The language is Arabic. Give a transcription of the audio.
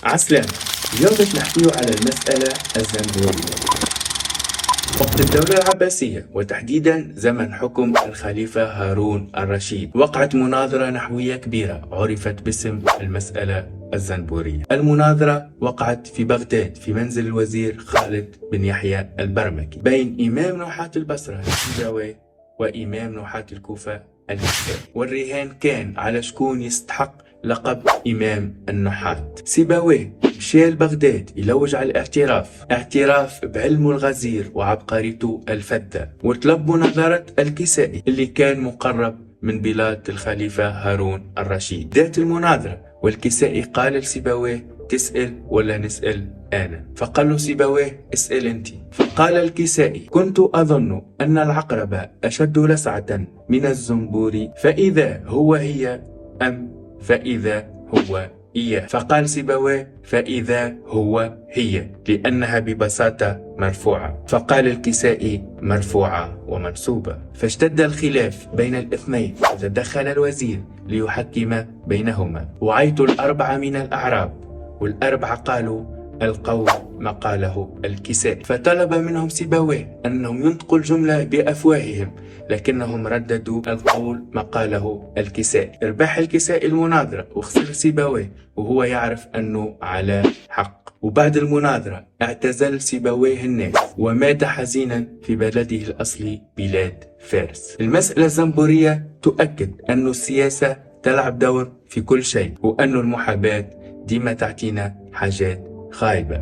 عسلامة. اليوم باش نحكيو على المسألة الزنبورية. وقت الدولة العباسية وتحديدا زمن حكم الخليفة هارون الرشيد وقعت مناظرة نحوية كبيرة عرفت باسم المسألة الزنبورية. المناظرة وقعت في بغداد في منزل الوزير خالد بن يحيى البرمكي بين إمام نحاة البصرة السيبويه وإمام نحاة الكوفة الكسائي، والرهان كان على شكون يستحق لقب إمام النحاة. سيبويه مشى لبغداد يلوج على اعتراف بعلمه الغزير وعبقريته الفذة، وطلب مناظرة الكسائي اللي كان مقرب من بلاد الخليفة هارون الرشيد. ذات المناظرة والكسائي قال لسيبويه: تسأل ولا نسأل أنا؟ فقال له سيبويه: اسأل أنت. فقال الكسائي: كنت أظن أن العقرب أشد لسعة من الزنبور، فإذا هو هي أم فإذا هو إياه؟ فقال سيبويه: فإذا هو هي، لأنها ببساطة مرفوعة. فقال الكسائي: مرفوعة ومنصوبة. فاشتد الخلاف بين الاثنين، وتدخل الوزير ليحكم بينهما. وعيت الأربعة من الأعراب، والأربعة قالوا القول ما قاله الكسائي. فطلب منهم سيبويه أنهم ينطقوا الجملة بأفواههم، لكنهم رددوا القول ما قاله الكسائي. ربح الكسائي المناظرة وخسر سيبويه وهو يعرف أنه على حق. وبعد المناظرة اعتزل سيبويه الناس ومات حزينا في بلده الأصلي بلاد فارس. المسألة الزنبورية تؤكد أن السياسة تلعب دور في كل شيء، وأن المحاباة ديما تعطينا حاجات خايبة.